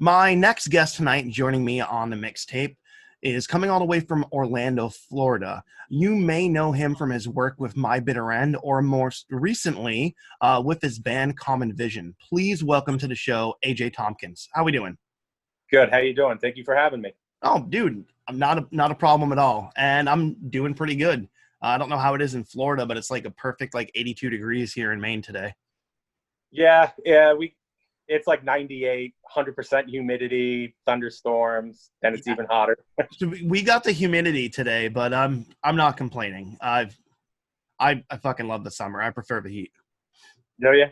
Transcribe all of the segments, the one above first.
My next guest tonight, joining me on the mixtape, is coming all the way from Orlando, Florida. You may know him from his work with My Bitter End, or more recently, with his band Common Vision. Please welcome to the show, AJ Tompkins. How we doing? Good. How you doing? Thank you for having me. Oh, dude, I'm not a problem at all, and I'm doing pretty good. I don't know how it is in Florida, but it's like a perfect 82 degrees here in Maine today. Yeah. It's like 98, 100% humidity, thunderstorms, then it's Yeah. even hotter. So we got the humidity today, but I'm not complaining. I fucking love the summer. I prefer the heat. No, yeah.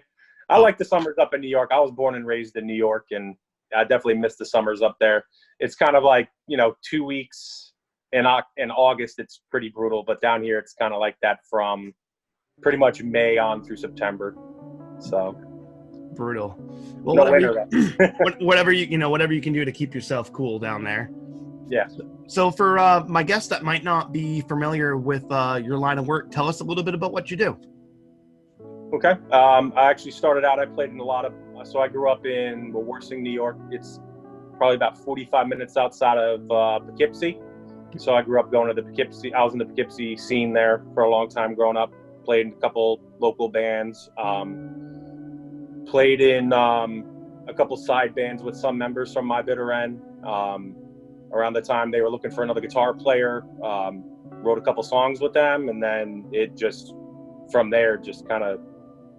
I Oh, like the summers up in New York. I was born and raised in New York, and I definitely miss the summers up there. It's kind of like, 2 weeks in August, it's pretty brutal, but down here it's kind of like that from pretty much May on through September. So, brutal. Well, no whatever winter though. whatever you can do to keep yourself cool down there. Yeah. So for my guests that might not be familiar with your line of work, tell us a little bit about what you do. Okay. I actually started out, I played in a lot of, so I grew up in Worcester, New York. It's probably about 45 minutes outside of Poughkeepsie. So I grew up going to the Poughkeepsie. I was in the Poughkeepsie scene there for a long time growing up. Played in a couple local bands. Played in a couple side bands with some members from My Bitter End. Around the time they were looking for another guitar player, wrote a couple songs with them, and then it just, from there, just kind of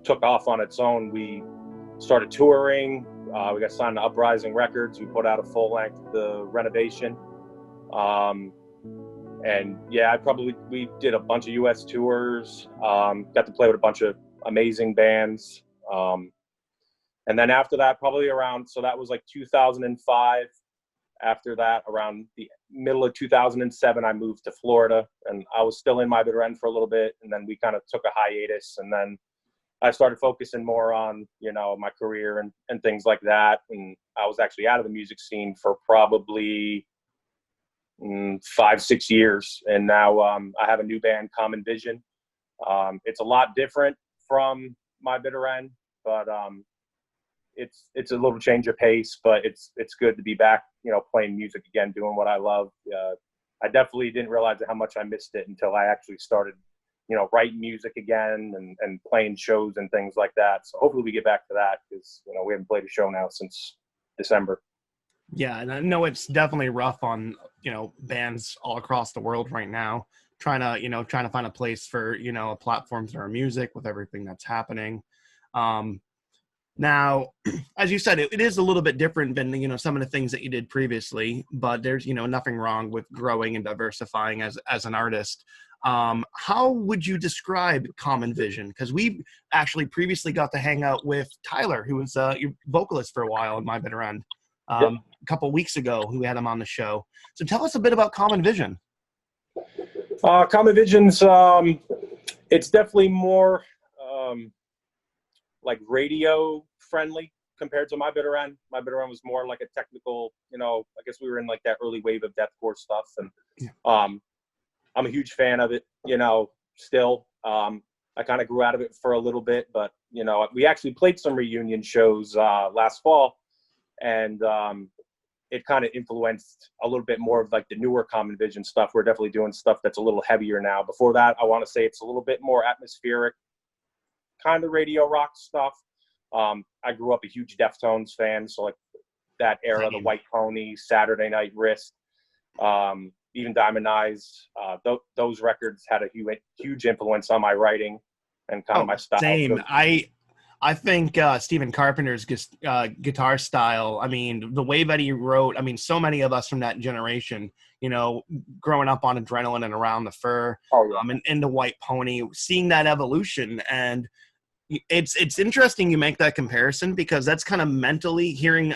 took off on its own. We started touring. We got signed to Uprising Records. We put out a full length, The Renovation. And yeah, we did a bunch of US tours. Got to play with a bunch of amazing bands. And then after that, probably around, so that was like 2005. After that, around the middle of 2007, I moved to Florida, and I was still in My Bitter End for a little bit. And then we kind of took a hiatus, and then I started focusing more on, my career and things like that. And I was actually out of the music scene for probably 5-6 years. And now I have a new band, Common Vision. It's a lot different from My Bitter End, but it's a little change of pace, but it's good to be back, playing music again, doing what I love. I definitely didn't realize how much I missed it until I actually started, writing music again and playing shows and things like that. So hopefully we get back to that because, we haven't played a show now since December. Yeah, and I know it's definitely rough on bands all across the world right now, trying to find a place for a platform for our music with everything that's happening. Now, as you said, it is a little bit different than, some of the things that you did previously, but there's, nothing wrong with growing and diversifying as an artist. How would you describe Common Vision? Because we actually previously got to hang out with Tyler, who was your vocalist for a while in My Bitter End, Yep. a couple weeks ago, who we had him on the show. So tell us a bit about Common Vision. Common Vision's, it's definitely more like radio friendly compared to My Bitter End. My Bitter End was more like a technical, I guess we were in like that early wave of deathcore stuff. And I'm a huge fan of it, still. I kind of grew out of it for a little bit, but, we actually played some reunion shows last fall, and it kind of influenced a little bit more of like the newer Common Vision stuff. We're definitely doing stuff that's a little heavier now. Before that, I want to say it's a little bit more atmospheric, kind of radio rock stuff. I grew up a huge Deftones fan, so like that era, Same. the White Pony, Saturday Night Wrist, even Diamond Eyes. Those records had a huge influence on my writing and kind of my style. Same. I think Stephen Carpenter's guitar style, I mean, the way that he wrote, I mean, so many of us from that generation, growing up on Adrenaline and Around the Fur, and into White Pony, seeing that evolution. And it's interesting you make that comparison, because that's kind of mentally hearing,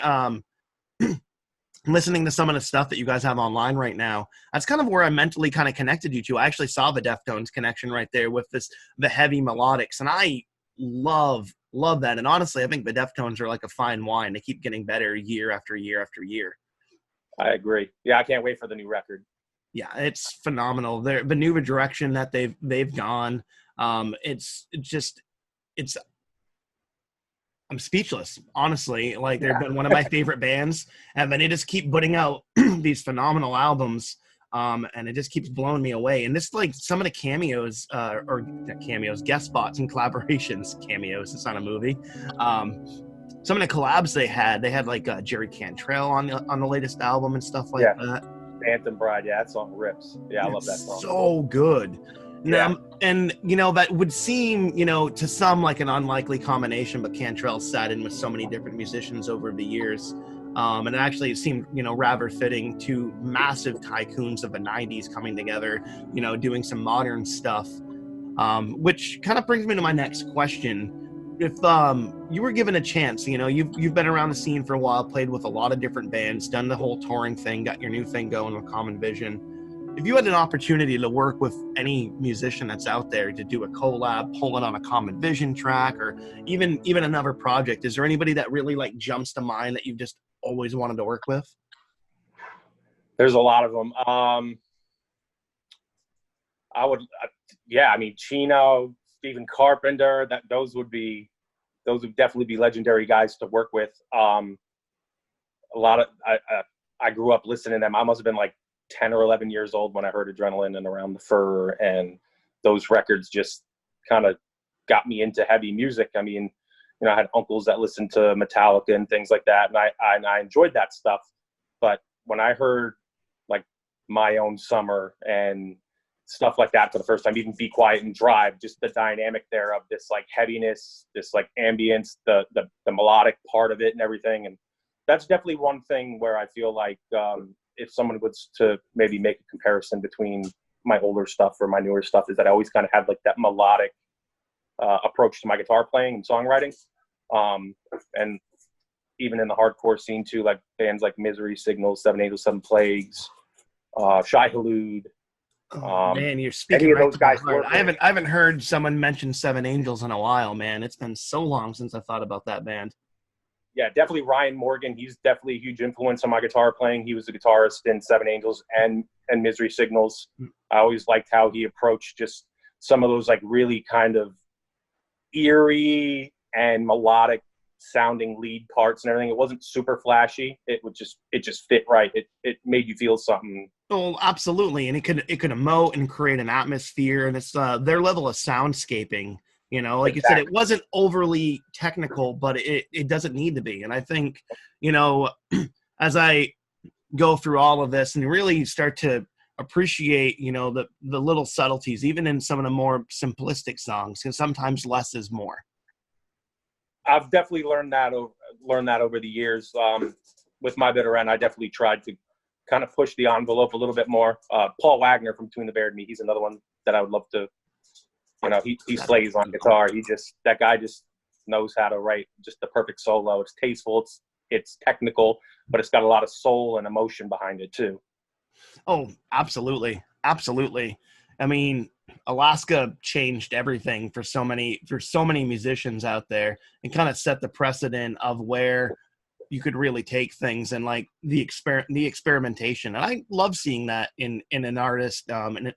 listening to some of the stuff that you guys have online right now. That's kind of where I mentally kind of connected you to. I actually saw the Deftones connection right there with the heavy melodics, and I love that. And honestly, I think the Deftones are like a fine wine. They keep getting better year after year after year. I agree. Yeah, I can't wait for the new record. Yeah, it's phenomenal. The new direction that they've gone. It's I'm speechless, honestly. Like, they've Yeah. been one of my favorite bands, and then they just keep putting out these phenomenal albums, and it just keeps blowing me away. And this, like, some of the cameos, or not cameos, guest spots and collaborations. Cameos, it's not a movie. Some of the collabs they had like Jerry Cantrell on the latest album and stuff like Yeah. that. Anthem Bride. Yeah, that song rips. Yeah, I love that song. So good. Yeah. And you know, that would seem, you know, to some like an unlikely combination, but Cantrell sat in with so many different musicians over the years. And actually it seemed, you know, rather fitting, to massive tycoons of the 90s coming together, you know, doing some modern stuff. Which kind of brings me to my next question. If you were given a chance, you know, you've been around the scene for a while, played with a lot of different bands, done the whole touring thing, got your new thing going with Common Vision. If you had an opportunity to work with any musician that's out there to do a collab, pull it on a Common Vision track, or even another project, is there anybody that really like jumps to mind that you've just always wanted to work with? There's a lot of them. I mean, Chino, Stephen Carpenter. Those would definitely be legendary guys to work with. I grew up listening to them. I must have been like 10 or 11 years old when I heard Adrenaline and Around the Fur, and those records just kind of got me into heavy music. I mean, you know, I had uncles that listened to Metallica and things like that, and I enjoyed that stuff. But when I heard like My Own Summer and stuff like that for the first time, even Be Quiet and Drive, just the dynamic there of this like heaviness, this like ambience, the melodic part of it and everything. And that's definitely one thing where I feel like if someone was to maybe make a comparison between my older stuff or my newer stuff, is that I always kind of had like that melodic approach to my guitar playing and songwriting. And even in the hardcore scene too, like bands like Misery Signals, Seven Angels, Seven Plagues, Shai Hulud. Man, you're speaking any of right those to my guys heart. I haven't heard someone mention Seven Angels in a while, man. It's been so long since I thought about that band. Yeah, definitely Ryan Morgan. He's definitely a huge influence on my guitar playing. He was the guitarist in Seven Angels and Misery Signals. I always liked how he approached just some of those like really kind of eerie and melodic sounding lead parts and everything. It wasn't super flashy. It just fit right. It made you feel something. Oh, absolutely. And it could emote and create an atmosphere, and it's their level of soundscaping. You know, like you said, it wasn't overly technical, but it doesn't need to be. And I think, you know, as I go through all of this and really start to appreciate, you know, the little subtleties, even in some of the more simplistic songs, because sometimes less is more. I've definitely learned that over the years. With My Bitter End, I definitely tried to kind of push the envelope a little bit more. Paul Wagner from Between the Bear and Me, he's another one that I would love to. You know, he slays on guitar. That guy just knows how to write just the perfect solo. It's tasteful, it's technical, but it's got a lot of soul and emotion behind it too. Oh, absolutely. Absolutely. I mean, Alaska changed everything for so many musicians out there, and kind of set the precedent of where you could really take things, and like the experimentation. And I love seeing that in an artist, and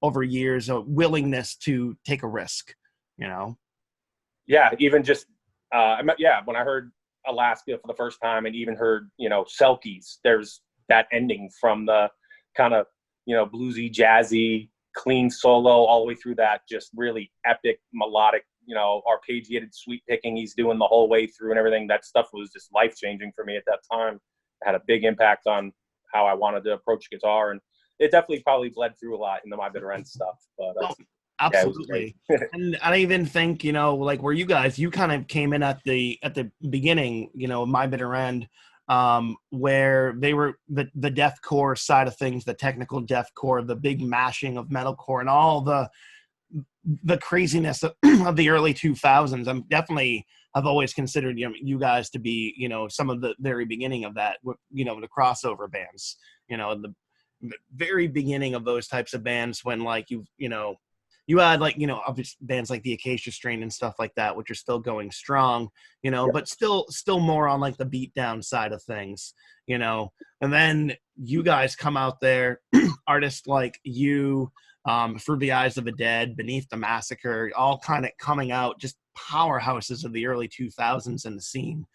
over years, a willingness to take a risk, you know? Yeah, even just, when I heard Alaska for the first time and even heard, you know, Selkies, there's that ending from the kind of, you know, bluesy, jazzy, clean solo all the way through that just really epic, melodic, you know, arpeggiated sweep picking he's doing the whole way through and everything. That stuff was just life-changing for me at that time. It had a big impact on how I wanted to approach guitar, and it definitely probably bled through a lot in the My Bitter End stuff. But absolutely. And I even think, you know, like where you kind of came in at the beginning, you know, My Bitter End, where they were the deathcore side of things, the technical deathcore, the big mashing of metalcore, and all the craziness of the early 2000s. I've always considered, you know, you guys to be, you know, some of the very beginning of that, you know, the crossover bands, you know, the very beginning of those types of bands, when like you had like, you know, obvious bands like the Acacia Strain and stuff like that, which are still going strong, you know, but still more on like the beat down side of things, you know. And then you guys come out there, artists like you, Through the Eyes of the Dead, Beneath the Massacre, all kind of coming out, just powerhouses of the early 2000s in the scene.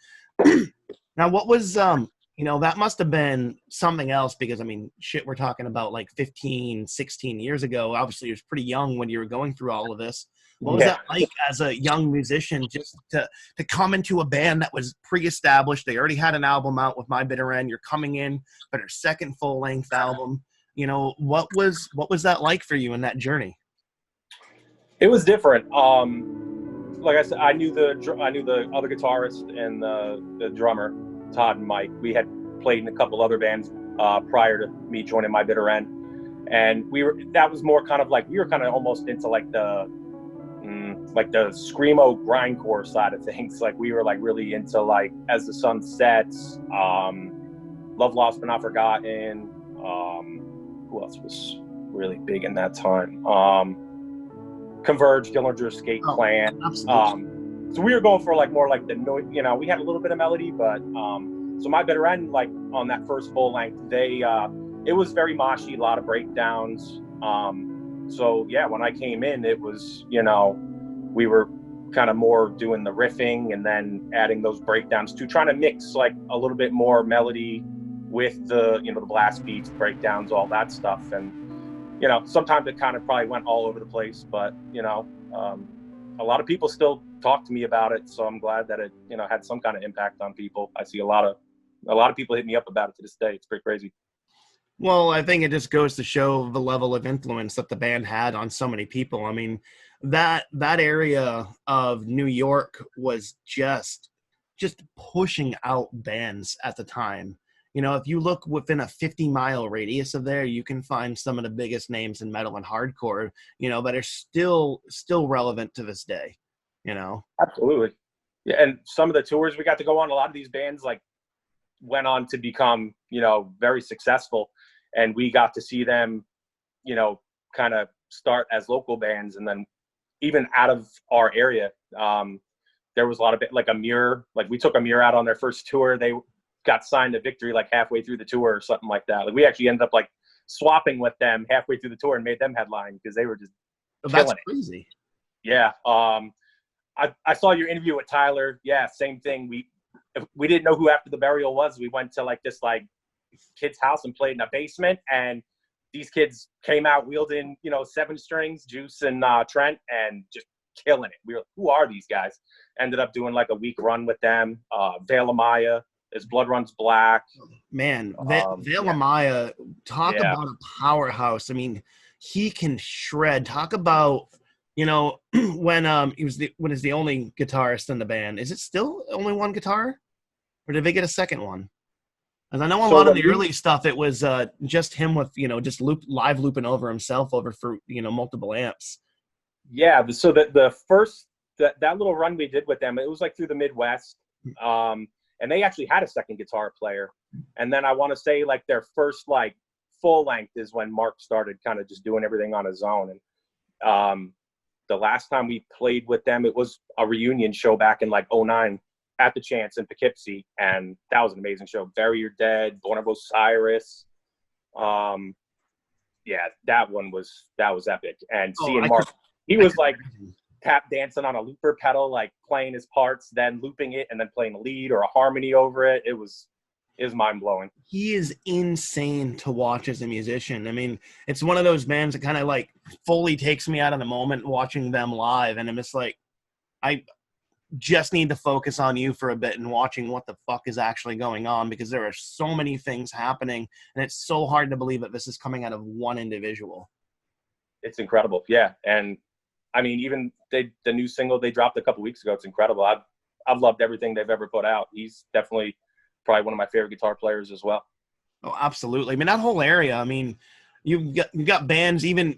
Now, what was, that must have been something else because, I mean, shit, we're talking about like 15, 16 years ago. Obviously, you was pretty young when you were going through all of this. What was that like as a young musician just to come into a band that was pre-established? They already had an album out with My Bitter End. You're coming in for their second full-length album. What was that like for you in that journey? It was different. Like I said, I knew the other guitarist and the drummer, Todd and Mike. We had played in a couple other bands prior to me joining My Bitter End, and that was more kind of like we were kind of almost into like the screamo grindcore side of things. Like we were like really into like As the Sun Sets, Love Lost but Not Forgotten. Who else was really big in that time? Converge, Dillinger Escape Plan. So we were going for like more like the noise. We had a little bit of melody, but so My Bitter End, like on that first full length, it was very moshy, a lot of breakdowns. So yeah, when I came in, it was we were kind of more doing the riffing and then adding those breakdowns to trying to mix like a little bit more melody with the the blast beats, breakdowns, all that stuff. And sometimes it kind of probably went all over the place, but a lot of people still talk to me about it, so I'm glad that it had some kind of impact on people. I see a lot of people hit me up about it to this day. It's pretty crazy. Well, I think it just goes to show the level of influence that the band had on so many people. I mean, that area of New York was just pushing out bands at the time. If you look within a 50-mile radius of there, you can find some of the biggest names in metal and hardcore, that are still relevant to this day, Absolutely. Yeah, and some of the tours we got to go on, a lot of these bands like went on to become, very successful, and we got to see them, kind of start as local bands, and then even out of our area, there was a lot of like Amur, like we took Amur out on their first tour. They got signed to Victory like halfway through the tour or something like that. Like we actually ended up like swapping with them halfway through the tour and made them headline because they were just killing it. Crazy. Yeah. I saw your interview with Tyler. Yeah, same thing. We didn't know who After the Burial was. We went to like this like kid's house and played in a basement, and these kids came out wielding 7 strings, Juice and Trent, and just killing it. We were like, who are these guys? Ended up doing like a week run with them. Veil of Maya, As Blood Runs Black. Man, Veil of Maya, talk about a powerhouse. I mean, he can shred. Talk about when he's the only guitarist in the band. Is it still only one guitar, or did they get a second one? And I know a lot of the early stuff, it was just him with just live looping over himself over for multiple amps. Yeah, so the first that little run we did with them, it was like through the Midwest, and they actually had a second guitar player. And then I want to say like their first like full length is when Mark started kind of just doing everything on his own. And the last time we played with them, it was a reunion show back in like 2009 at the Chance in Poughkeepsie, and that was an amazing show. Bury Your Dead, Born of Osiris. Yeah, that was epic. And seeing Mark, he was like tap dancing on a looper pedal, like playing his parts, then looping it, and then playing a lead or a harmony over it. It was mind blowing. He is insane to watch as a musician. I mean, it's one of those bands that kind of like fully takes me out of the moment watching them live, and I'm just like, I just need to focus on you for a bit and watching what the fuck is actually going on, because there are so many things happening, and it's so hard to believe that this is coming out of one individual. It's incredible. Yeah. And I mean, even the new single they dropped a couple weeks ago, it's incredible. I've loved everything they've ever put out. He's definitely probably one of my favorite guitar players as well. Oh, absolutely. I mean, that whole area, I mean, you've got bands even,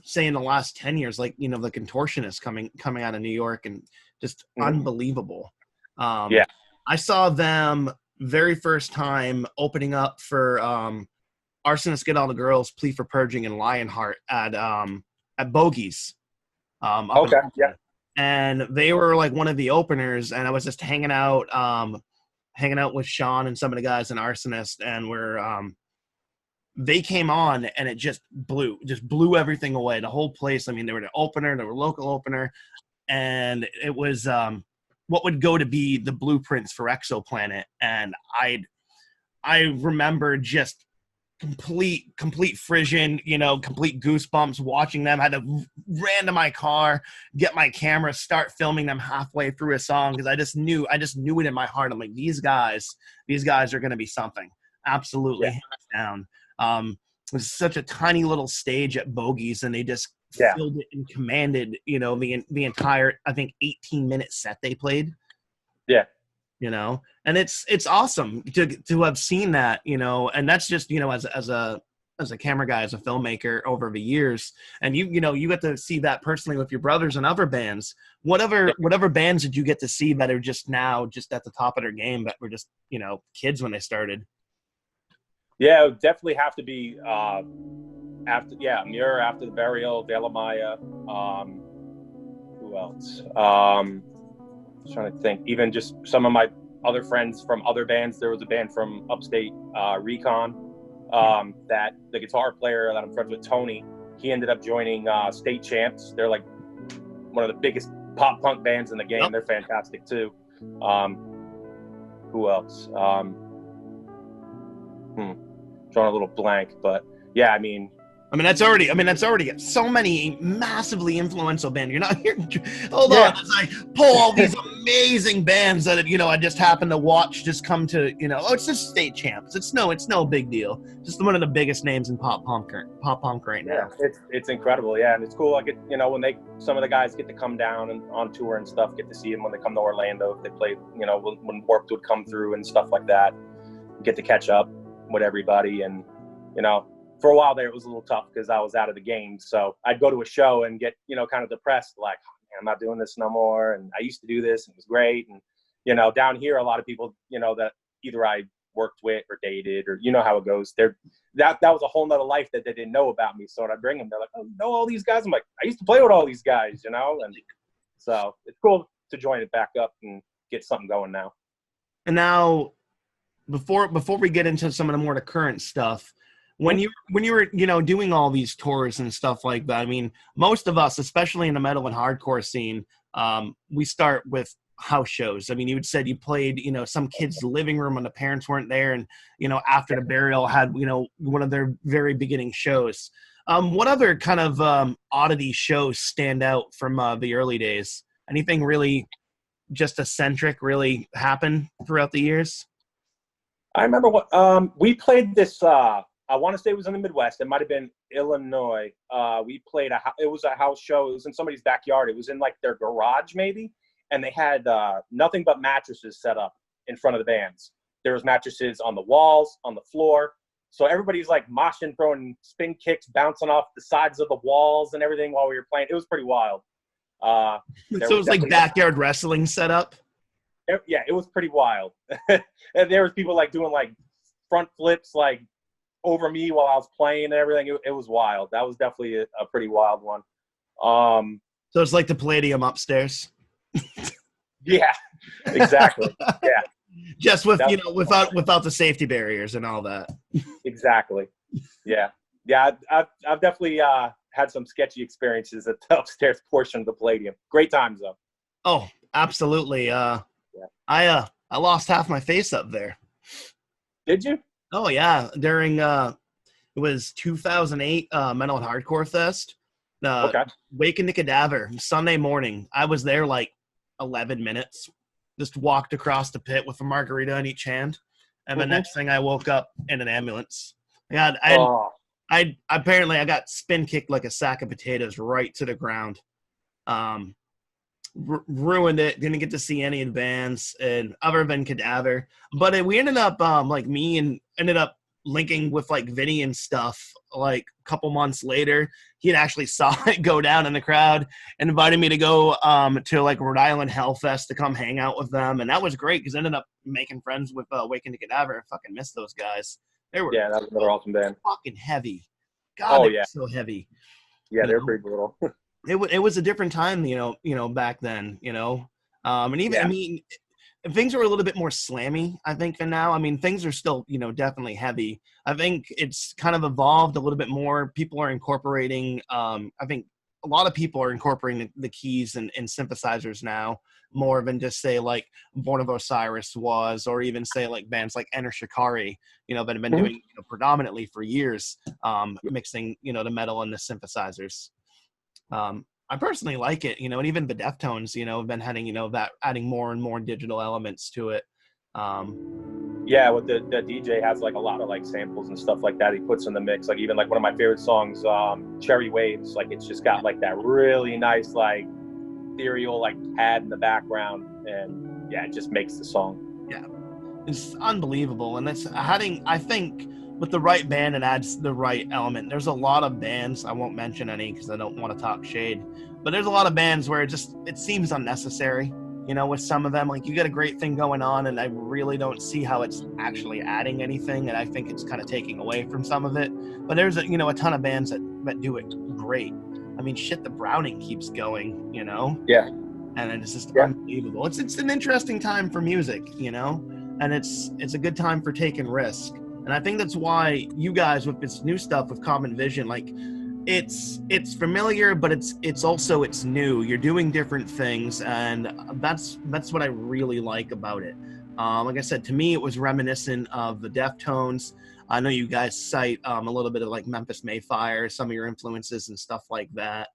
say in the last 10 years, like, the Contortionists coming out of New York, and just unbelievable. Yeah. I saw them very first time opening up for Arsonists Get All the Girls, Plea for Purging, and Lionheart at Bogies. Okay, yeah. And they were like one of the openers, and I was just hanging out with Sean and some of the guys in Arsonist, and we're they came on and it just blew everything away. The whole place. I mean, they were the opener, they were local opener, and it was what would go to be the blueprints for Exoplanet. And I remember just complete frisson, complete goosebumps watching them. I had to ran to my car, get my camera, start filming them halfway through a song because I just knew it in my heart. I'm like, these guys are going to be something. Absolutely, hands down. It was such a tiny little stage at Bogies, and they just filled it and commanded, the entire, I think, 18-minute set they played. Yeah. And it's awesome to have seen that, and that's just, as a camera guy, as a filmmaker over the years, and you get to see that personally with your brothers and other bands. Whatever bands did you get to see that are just now just at the top of their game, that were just, kids when they started? Yeah, it would definitely have to be Muir, After the Burial, De La Maya. Who else? Trying to think. Even just some of my other friends from other bands. There was a band from upstate, Recon, that the guitar player that I'm friends with, Tony, he ended up joining State Champs. They're like one of the biggest pop punk bands in the game. Yep. They're fantastic too. Who else? Drawing a little blank, but yeah, I mean, that's already so many massively influential bands. You're not here. Hold on, as I pull all these amazing bands that I just happen to watch just come to it's just State Champs. It's no big deal. Just one of the biggest names in pop punk right now. Yeah, it's incredible. Yeah, and it's cool. Like when some of the guys get to come down and on tour and stuff, get to see them when they come to Orlando. If they play, when Warped would come through and stuff like that, get to catch up with everybody. And for a while there, it was a little tough because I was out of the game. So I'd go to a show and get, kind of depressed, like, oh, man, I'm not doing this no more. And I used to do this and it was great. And, down here, a lot of people, that either I worked with or dated, or how it goes. That was a whole nother life that they didn't know about me. So when I bring them, they're like, oh, you know all these guys? I'm like, I used to play with all these guys, And so it's cool to join it back up and get something going now. And now, before we get into some of the more current stuff, when you were doing all these tours and stuff like that, I mean, most of us, especially in the metal and hardcore scene, we start with house shows. I mean, you said you played some kid's living room when the parents weren't there, and After the Burial had one of their very beginning shows. What other kind of oddity shows stand out from the early days? Anything really just eccentric really happened throughout the years? I remember what we played this. I want to say it was in the Midwest. It might have been Illinois. We played it was a house show. It was in somebody's backyard. It was in like their garage maybe, and they had nothing but mattresses set up in front of the bands. There was mattresses on the walls, on the floor. So everybody's like moshing, throwing spin kicks, bouncing off the sides of the walls and everything while we were playing. It was pretty wild. So it was like backyard wrestling setup. Yeah, it was pretty wild. And there was people like doing like front flips like over me while I was playing and everything. It was wild. That was definitely a pretty wild one. So it's like the Palladium upstairs. Yeah, exactly. Yeah. Just with without the safety barriers and all that. Exactly. Yeah. Yeah, I've definitely had some sketchy experiences at the upstairs portion of the Palladium. Great times though. Oh, absolutely. I lost half my face up there. Did you? Oh yeah, during it was 2008 Metal and Hardcore Fest. Okay. Waking the Cadaver Sunday morning. I was there like 11 minutes. Just walked across the pit with a margarita in each hand, and the next thing I woke up in an ambulance. I apparently got spin kicked like a sack of potatoes right to the ground. Ruined it. Didn't get to see any of the bands and other than Cadaver. But we ended up ended up linking with like Vinny and stuff. Like a couple months later, he had actually saw it go down in the crowd and invited me to go to like Rhode Island Hellfest to come hang out with them, and that was great because I ended up making friends with Waking the Cadaver. I fucking miss those guys. They were that was another awesome band. Fucking heavy. God, so heavy. Yeah, they're pretty brutal. It was a different time, back then, and even, I mean, things are a little bit more slammy, I think, than now. I mean, things are still, you know, definitely heavy. I think it's kind of evolved a little bit more. People are incorporating, I think a lot of people are incorporating the keys and synthesizers now more than just say like Born of Osiris was, or even say like bands like Enter Shikari, you know, that have been doing, you know, predominantly for years, mixing, you know, the metal and the synthesizers. I personally like it, you know, and even the Deftones, you know, have been heading, you know, that adding more and more digital elements to it. Yeah, what the DJ has like a lot of like samples and stuff like that he puts in the mix. Like even like one of my favorite songs, Cherry Waves, like it's just got like that really nice like ethereal like pad in the background, and yeah, it just makes the song. Yeah, it's unbelievable, and it's adding, I think, with the right band, it adds the right element. There's a lot of bands, I won't mention any because I don't want to talk shade, but there's a lot of bands where it seems unnecessary, you know, with some of them. Like, you got a great thing going on, and I really don't see how it's actually adding anything, and I think it's kind of taking away from some of it. But there's you know, a ton of bands that do it great. I mean, shit, the Browning keeps going, you know? Yeah. And it's just unbelievable. It's an interesting time for music, you know? And it's a good time for taking risk. And I think that's why you guys with this new stuff with Common Vision, like it's familiar, but it's also new. You're doing different things, and that's what I really like about it. Like I said, to me, it was reminiscent of the Deftones. I know you guys cite a little bit of like Memphis Mayfire, some of your influences and stuff like that.